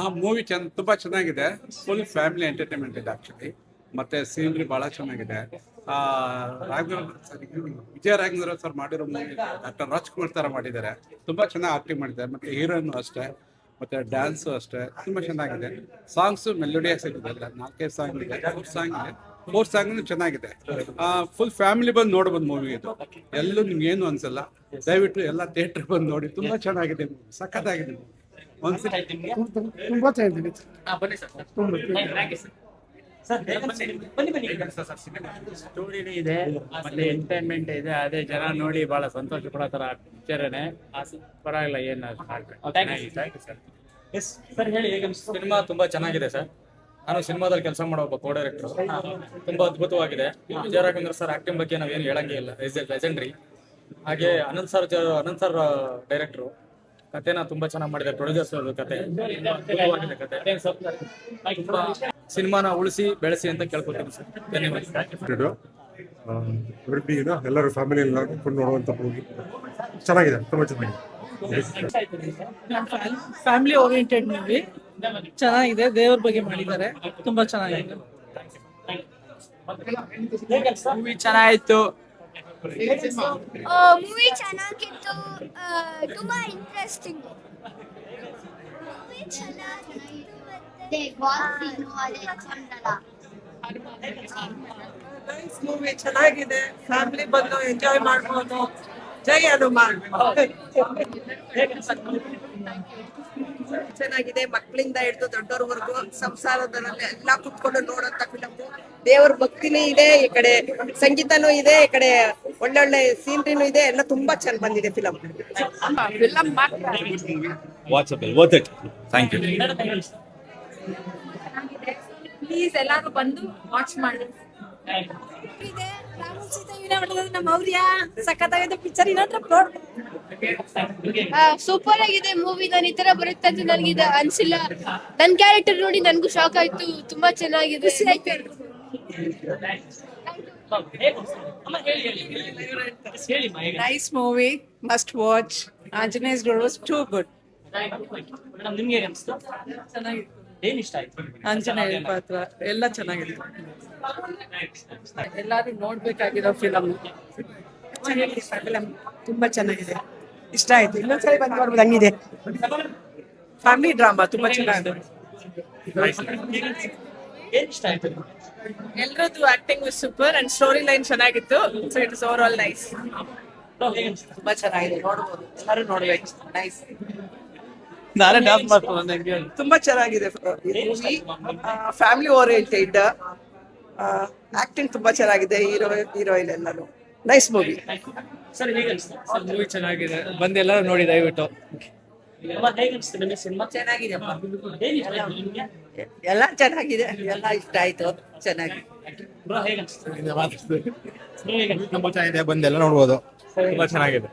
ಆ ಮೂವಿ ತುಂಬಾ ಚೆನ್ನಾಗಿದೆ. ಫುಲ್ ಫ್ಯಾಮಿಲಿ ಎಂಟರ್ಟೈನ್ಮೆಂಟ್ ಇದೆ ಆಕ್ಚುಲಿ. ಮತ್ತೆ ಸೀನರಿ ಬಹಳ ಚೆನ್ನಾಗಿದೆ. ಆ ವಿಜಯ ರಾಘವೇಂದ್ರ ಸರ್ ಮಾಡಿರೋ ಮೂವಿ ಡಾಕ್ಟರ್ ರಾಜ್ಕುಮಾರ್ ತರ ಮಾಡಿದ್ದಾರೆ. ತುಂಬಾ ಚೆನ್ನಾಗಿ ಆಕ್ಟಿಂಗ್ ಮಾಡಿದ್ದಾರೆ. ಮತ್ತೆ ಹೀರೋಯಿನ್ ಅಷ್ಟೇ, ಮತ್ತೆ ಡ್ಯಾನ್ಸು ಅಷ್ಟೇ ತುಂಬಾ ಚೆನ್ನಾಗಿದೆ. ಸಾಂಗ್ಸ್ ಮೆಲೋಡಿಯಸ್ ಇದೆ. 4-5 ಸಾಂಗ್ ಇದೆ, 4 ಸಾಂಗ್ ಚೆನ್ನಾಗಿದೆ. ಫುಲ್ ಫ್ಯಾಮಿಲಿ ಬಂದು ನೋಡ್ಬೋದು ಮೂವಿ ಇದು. ಎಲ್ಲೂ ನಿಮ್ಗೆ ಏನು ಅನ್ಸಲ್ಲ. ದಯವಿಟ್ಟು ಎಲ್ಲ ಥಿಯೇಟರ್ ಬಂದು ನೋಡಿ. ತುಂಬಾ ಚೆನ್ನಾಗಿದೆ, ಸಖತ್ತಾಗಿದೆ. ತುಂಬಾ ಚೆನ್ನಾಗಿದೆ. ಸ್ಟೋರಿ ಇದೆ, ಮತ್ತೆ ಎಂಟರ್ಟೈನ್ಮೆಂಟ್ ಇದೆ. ಅದೇ ಜನ ನೋಡಿ ಬಹಳ ಸಂತೋಷ ಪಡೋ ತರ ಪಿಕ್ಚರ್ನೇ. ಪರವಾಗಿಲ್ಲ, ಏನು ಸಿನಿಮಾ ತುಂಬಾ ಚೆನ್ನಾಗಿದೆ ಸರ್. ನಾನು ಸಿನಿಮಾದಲ್ಲಿ ಕೆಲಸ ಮಾಡೋ ಒಬ್ಬ ಕೋ ಡೈರೆಕ್ಟರ್. ತುಂಬಾ ಅದ್ಭುತವಾಗಿದೆ. ವಿಜಯ ರಾಘವೇಂದ್ರ ಸರ್ ಆಕ್ಟಿಂಗ್ ಬಗ್ಗೆ ನಾವೇನು ಹೇಳಂಗೇ ಇಲ್ಲ, ಲೆಜೆಂಡ್ರಿ. ಹಾಗೆ ಅನಂತ್ ಸರ್ ಡೈರೆಕ್ಟ್ರು ಕಥೆನ ತುಂಬಾ ಚೆನ್ನಾಗಿ ಮಾಡಿದ್ದಾರೆ. ಪ್ರೊಡ್ಯೂಸರ್ಸ್ ಕತೆ ಅದ್ಭುತವಾಗಿದೆ. ಕತೆ ತುಂಬಾ ಸಿನಿಮಾನ ಉಳಿಸಿ ಬೆಳೆಸಿ ಅಂತ ಕೇಳ್ಕೊತೀನಿ ಸರ್. ಧನ್ಯವಾದ. ಎಲ್ಲರೂ ಫ್ಯಾಮಿಲಿ ಎಲ್ಲ ಕೊಂಡು ನೋಡುವಂತ ಮೂವಿ ಚೆನ್ನಾಗಿದೆ, ತುಂಬಾ ಚೆನ್ನಾಗಿದೆ. ಫ್ಯಾಮಿಲಿ ಓರಿಯೆಂಟೆಡ್ ಮೂವಿ ಚೆನ್ನಾಗಿದೆ. ದೇವ್ರ ಬಗ್ಗೆ ಮಾಡಿದ್ದಾರೆ, ತುಂಬಾ ಚೆನ್ನಾಗಿದೆ. ಮೂವಿ ಚೆನ್ನಾಗಿತ್ತು. ಮೂವಿ ಚೆನ್ನಾಗಿತ್ತು, ತುಂಬಾ ಇಂಟ್ರೆಸ್ಟಿಂಗ್. ಮೂವಿ ಚೆನ್ನಾಗಿತ್ತು. ಮೂವಿ ಚೆನ್ನಾಗಿದೆ, ಫ್ಯಾಮಿಲಿ ಬಂದು ಎಂಜಾಯ್ ಮಾಡ್ಬೋದು. ಜೈ ಹನುಮಾನ್. ಚೆನ್ನಾಗಿದೆ. ಮಕ್ಕಳಿಂದ ಹಿಡಿದು ದೊಡ್ಡವ್ರವರೆಗೂ ಸಂಸಾರದಲ್ಲಿ ಎಲ್ಲ ಕುತ್ಕೊಂಡು ನೋಡೋಂತ ಫಿಲಮ್. ದೇವ್ರ ಭಕ್ತಿನೂ ಇದೆ, ಈ ಕಡೆ ಸಂಗೀತನೂ ಇದೆ, ಈ ಕಡೆ ಒಳ್ಳೊಳ್ಳೆ ಸೀನರಿನೂ ಇದೆ. ಎಲ್ಲ ತುಂಬಾ ಚೆನ್ನಾಗಿ ಬಂದಿದೆ ಫಿಲಮ್. ಪ್ಲೀಸ್ ಎಲ್ಲಾರು ಬಂದು ವಾಚ್ ಮಾಡಿ. ನಮ್ಮ ಮೌರ್ಯ ಸಖತ್ತಾಗಿದೆ ಪಿಕ್ಚರ್. ಸೂಪರ್ ಆಗಿದೆ ಮೂವಿ. ನಾನು ಈ ತರ ಬರುತ್ತೆ ಅಂತ ನನಗೆ ಅನ್ಸಿಲ್ಲ. ನನ್ ಕ್ಯಾರೆಕ್ಟರ್ ನೋಡಿ ನನ್ಗೂ ಶಾಕ್ ಆಯ್ತು. ತುಂಬಾ ಚೆನ್ನಾಗಿದೆ. Nice movie, must watch. Anjaneya's role was too good. Anjaneya ಪಾತ್ರ ಎಲ್ಲ ಚೆನ್ನಾಗಿದೆ. ಎಲ್ಲಾರು ನೋಡ್ಬೇಕಾಗಿರೋ ಫಿಲಮ್. ತುಂಬಾ ಚೆನ್ನಾಗಿದೆ, ಇಷ್ಟ ಆಯ್ತು. ಇನ್ನೊಂದ್ಸರಿ ಬಂದ್ ನೋಡ್ಬೋದು, ಹಂಗಿದೆ. ಫ್ಯಾಮಿಲಿ ಡ್ರಾಮಾ ತುಂಬಾ ಚೆನ್ನಾಗಿದೆ. ಎಲ್ರದ್ದು acting was super and story line ಚೆನ್ನಾಗಿತ್ತು. So it is overall nice. ತುಂಬಾ ಚೆನ್ನಾಗಿದೆ, ನೋಡ್ಬೋದು, ಎಲ್ಲರೂ ನೋಡ್ಬೇಕು. ನೈಸ್. ನಾನೇ ಡ್ಯಾನ್ಸ್ ಮಾಡ್ತೀನಿ. ತುಂಬಾ ಚೆನ್ನಾಗಿದೆ ಮೂವಿ. Family oriented. ಆಕ್ಟಿಂಗ್ ತುಂಬಾ ಚೆನ್ನಾಗಿದೆ. ಹೀರೋಯಿನ್ ಎಲ್ಲರೂ. Nice movie. ಮೂವಿ ಚೆನ್ನಾಗಿದೆ, ಬಂದೆಲ್ಲರೂ ನೋಡಿ ದಯವಿಟ್ಟು. ಚೆನ್ನಾಗಿದೆ, ಎಲ್ಲ ಚೆನ್ನಾಗಿದೆ, ಎಲ್ಲ ಇಷ್ಟ ಆಯ್ತು. ಚೆನ್ನಾಗಿದೆ, ತುಂಬಾ ಚೆನ್ನಾಗಿದೆ, ಬಂದೆಲ್ಲ ನೋಡ್ಬೋದು. ತುಂಬಾ ಚೆನ್ನಾಗಿದೆ.